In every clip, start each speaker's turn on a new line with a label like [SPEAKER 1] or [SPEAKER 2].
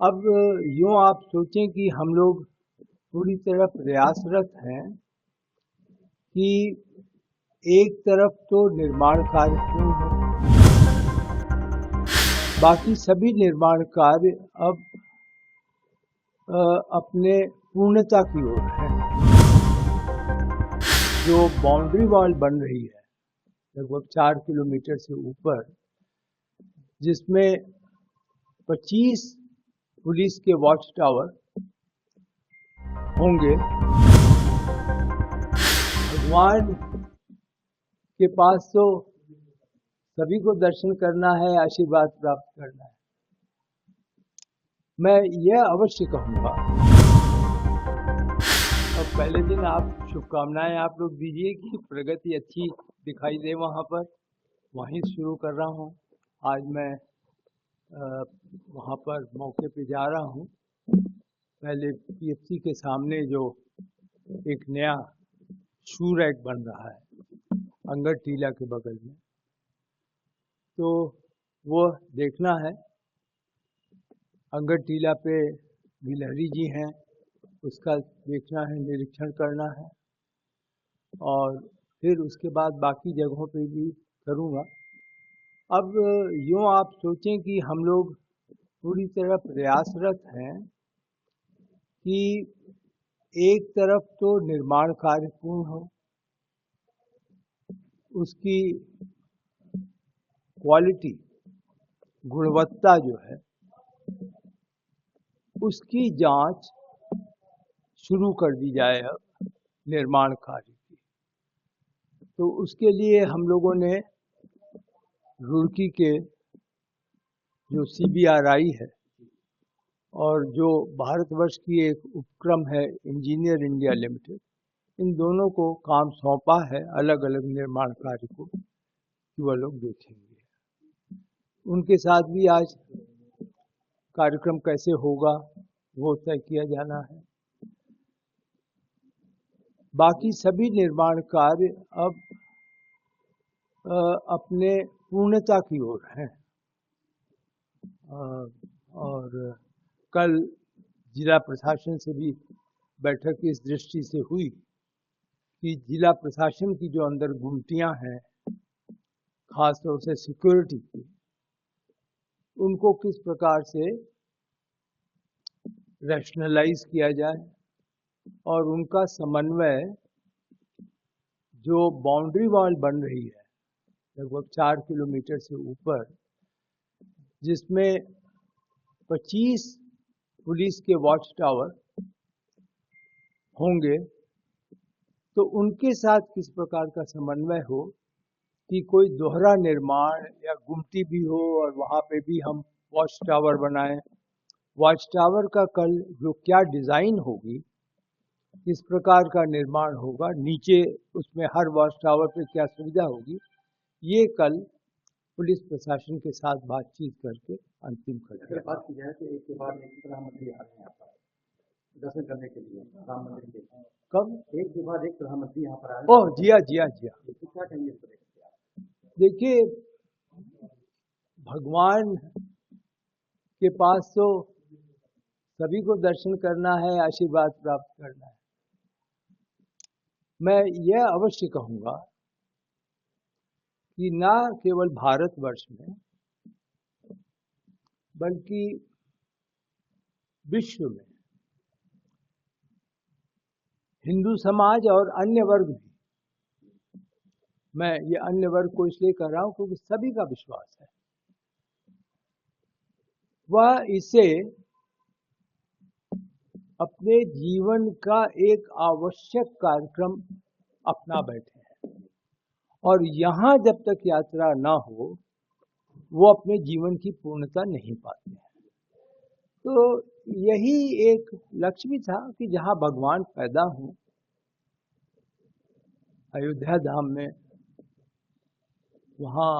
[SPEAKER 1] अब यूँ आप सोचें कि हम लोग पूरी तरह प्रयासरत हैं कि एक तरफ तो निर्माण कार्य पूर्ण हो, बाकी सभी निर्माण कार्य अब अपने पूर्णता की ओर है। जो बाउंड्री वॉल बन रही है लगभग 4 किलोमीटर से ऊपर, जिसमें 25 पुलिस के वॉच टावर होंगे। भगवान के पास तो सभी को दर्शन करना है, आशीर्वाद प्राप्त करना है। मैं यह अवश्य कहूँगा, और पहले दिन आप शुभकामनाएं आप लोग दीजिए कि प्रगति अच्छी दिखाई दे वहाँ पर। वहीं शुरू कर रहा हूँ। आज मैं वहाँ पर मौके पे जा रहा हूँ। पहले पीएफसी के सामने जो एक नया शू रैक बन रहा है अंगड़ टीला के बगल में, तो वो देखना है। अंगड़ टीला पे गिलहरी जी हैं, उसका देखना है, निरीक्षण करना है, और फिर उसके बाद बाकी जगहों पे भी करूँगा। अब यूँ आप सोचें कि हम लोग पूरी तरह प्रयासरत हैं कि एक तरफ तो निर्माण कार्य पूर्ण हो, उसकी क्वालिटी, गुणवत्ता जो है उसकी जांच शुरू कर दी जाए अब निर्माण कार्य की। तो उसके लिए हम लोगों ने रुड़की के जो CBRI है और जो भारतवर्ष की एक उपक्रम है इंजीनियर इंडिया लिमिटेड, इन दोनों को काम सौंपा है अलग अलग निर्माण कार्य को कि वह लोग देखेंगे। उनके साथ भी आज कार्यक्रम कैसे होगा वो तय किया जाना है। बाकी सभी निर्माण कार्य अब अपने पूर्णता की ओर हैं। और कल जिला प्रशासन से भी बैठक इस दृष्टि से हुई कि जिला प्रशासन की जो अंदर गुमटियां हैं, खास तौर से सिक्योरिटी की, उनको किस प्रकार से रैशनलाइज किया जाए और उनका समन्वय जो बाउंड्री वॉल बन रही है लगभग 4 किलोमीटर से ऊपर, जिसमें 25 पुलिस के वॉच टावर होंगे, तो उनके साथ किस प्रकार का समन्वय हो कि कोई दोहरा निर्माण या गुमटी भी हो और वहाँ पे भी हम वॉच टावर बनाएं। वॉच टावर का कल जो क्या डिज़ाइन होगी, किस प्रकार का निर्माण होगा, नीचे उसमें हर वॉच टावर पे क्या सुविधा होगी, ये कल पुलिस प्रशासन के साथ बातचीत करके अंतिम
[SPEAKER 2] अगर बात की जाए तो एक के बाद एक प्रधानमंत्री आ रहे हैं यहाँ पर दर्शन करने के लिए राम मंदिर के।
[SPEAKER 1] कब?
[SPEAKER 2] एक के बाद एक प्रधानमंत्री यहाँ पर आ रहे हैं।
[SPEAKER 1] ओह जिया जिया जिया।
[SPEAKER 2] क्या कहेंगे इस पर?
[SPEAKER 1] देखिए, भगवान के पास तो सभी को दर्शन करना है, आशीर्वाद प्राप्त करना है। मैं यह अवश्य कहूँगा कि ना केवल भारतवर्ष में बल्कि विश्व में हिंदू समाज और अन्य वर्ग भी, मैं ये अन्य वर्ग को इसलिए कह रहा हूँ क्योंकि सभी का विश्वास है, वह इसे अपने जीवन का एक आवश्यक कार्यक्रम अपना बैठे हैं। और यहाँ जब तक यात्रा ना हो, वो अपने जीवन की पूर्णता नहीं पाते हैं। तो यही एक लक्ष्य भी था कि जहाँ भगवान पैदा हों, अयोध्या धाम में, वहाँ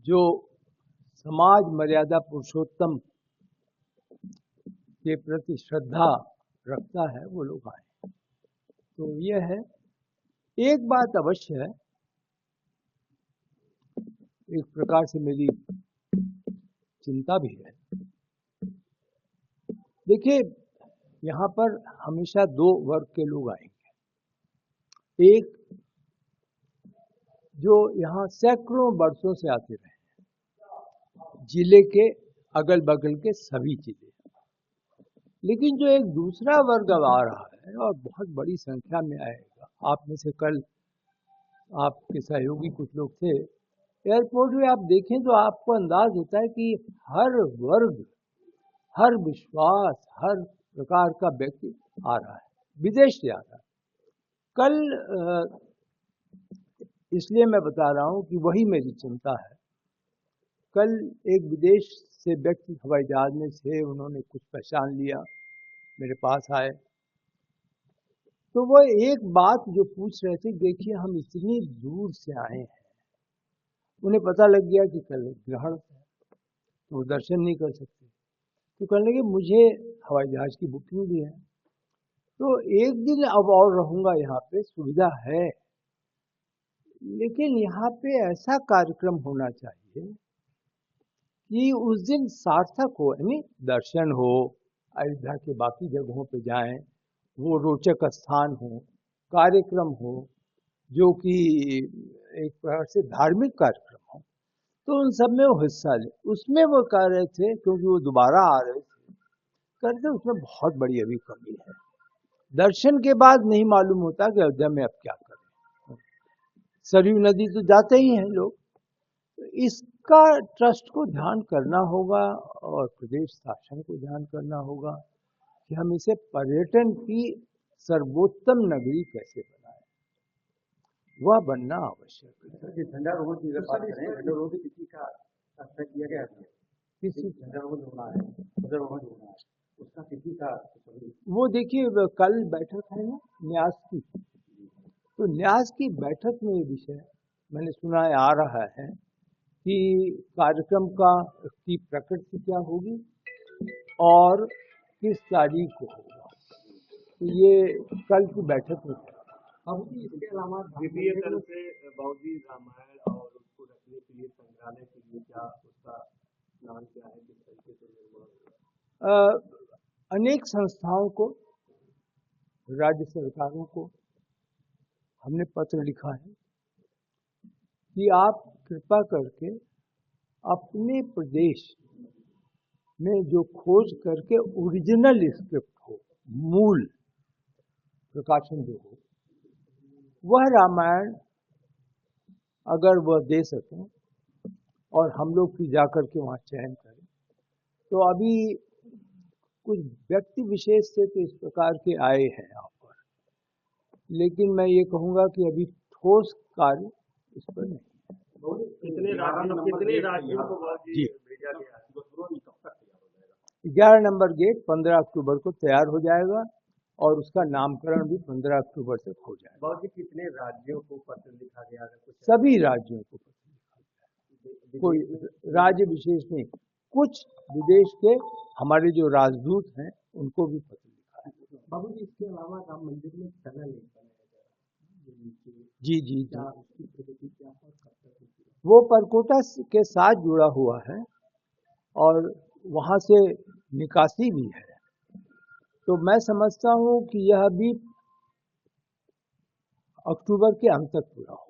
[SPEAKER 1] जो समाज मर्यादा पुरुषोत्तम के प्रति श्रद्धा रखता है वो लोग आए। तो यह है। एक बात अवश्य है, एक प्रकार से मेरी चिंता भी है। देखिए, यहाँ पर हमेशा दो वर्ग के लोग आएंगे। एक जो यहाँ सैकड़ों वर्षों से आते रहे, जिले के अगल बगल के सभी जिले, लेकिन जो एक दूसरा वर्ग अब आ रहा है और बहुत बड़ी संख्या में आएगा। आप में से कल आपके सहयोगी कुछ लोग थे एयरपोर्ट में, आप देखें तो आपको अंदाज होता है कि हर वर्ग, हर विश्वास, हर प्रकार का व्यक्ति आ रहा है, विदेश से आ रहा है। कल इसलिए मैं बता रहा हूं कि वही मेरी चिंता है। कल एक विदेश से व्यक्ति हवाई जहाज में से, उन्होंने कुछ पहचान लिया, मेरे पास आए, तो वो एक बात जो पूछ रहे थे, देखिए हम इतनी दूर से आए हैं, उन्हें पता लग गया कि कल ग्रहण है तो वो दर्शन नहीं कर सकते, तो कहने लगे मुझे हवाई जहाज की बुकिंग भी है, तो एक दिन अब और रहूंगा यहाँ पे, सुविधा है, लेकिन यहाँ पे ऐसा कार्यक्रम होना चाहिए कि उस दिन सार्थक हो, यानी दर्शन हो, अयोध्या के बाकी जगहों पे जाएं, वो रोचक स्थान हो, कार्यक्रम हो जो कि एक प्रकार से धार्मिक कार्यक्रम हो, तो उन सब में वो हिस्सा ले। उसमें वो कह रहे थे, क्योंकि वो दोबारा आ रहे थे, कह रहे थे उसमें बहुत बड़ी अभी कमी है, दर्शन के बाद नहीं मालूम होता कि अयोध्या में अब क्या करें। सरयू नदी तो जाते ही हैं लोग, इसका ट्रस्ट को ध्यान करना होगा और प्रदेश शासन को ध्यान करना होगा कि हम इसे पर्यटन की सर्वोत्तम नगरी कैसे बनाएं, वह बनना आवश्यक है।
[SPEAKER 2] झंडारोहण की अगर बात करें, झंडारोहण की तिथि का तय किया गया है, किसी झंडारोहण होना है, ध्वजारोहण होना है, उसका तिथि का
[SPEAKER 1] वो देखिए कल बैठक है ना न्यास की, तो न्यास की बैठक में ये विषय मैंने सुना है आ रहा है कि कार्यक्रम की प्रकृति क्या होगी और किस तारीख को होगा, तो ये कल की बैठक में।
[SPEAKER 2] अब इसके अलावा
[SPEAKER 3] कल से बाबूजी रामायण और उसको रखने के लिए संग्रहालय के लिए क्या उसका प्लान क्या है, किस तरीके से निर्माण होगा?
[SPEAKER 1] अनेक संस्थाओं को, राज्य सरकारों को हमने पत्र लिखा है कि आप कृपा करके अपने प्रदेश में जो खोज करके ओरिजिनल स्क्रिप्ट हो, मूल प्रकाशन जो हो, वह रामायण अगर वह दे सकें और हम लोग भी जाकर के वहाँ चयन करें। तो अभी कुछ व्यक्ति विशेष से तो इस प्रकार के आए हैं यहाँ पर, लेकिन मैं ये कहूँगा कि अभी ठोस कार्य इस पर नहीं है।
[SPEAKER 3] कितने राज्यों को भेजा गया है?
[SPEAKER 1] 11 नंबर गेट 15 अक्टूबर को तैयार हो जाएगा और उसका नामकरण भी 15 अक्टूबर तक हो जाएगा।
[SPEAKER 3] बाबूजी कितने राज्यों को पत्र लिखा गया है?
[SPEAKER 1] सभी राज्यों को पत्र लिखा गया, कोई राज्य विशेष नहीं, कुछ विदेश के हमारे जो राजदूत हैं उनको भी पत्र लिखा है।
[SPEAKER 2] बाबूजी इसके अलावा राम मंदिर में टनल नहीं बनाया
[SPEAKER 1] जी जी जी,
[SPEAKER 2] उसकी प्रगति क्या है, कब तक होगी?
[SPEAKER 1] वो परकोटा के साथ जुड़ा हुआ है और वहाँ से निकासी भी है, तो मैं समझता हूँ कि यह भी अक्टूबर के अंत तक पूरा हो।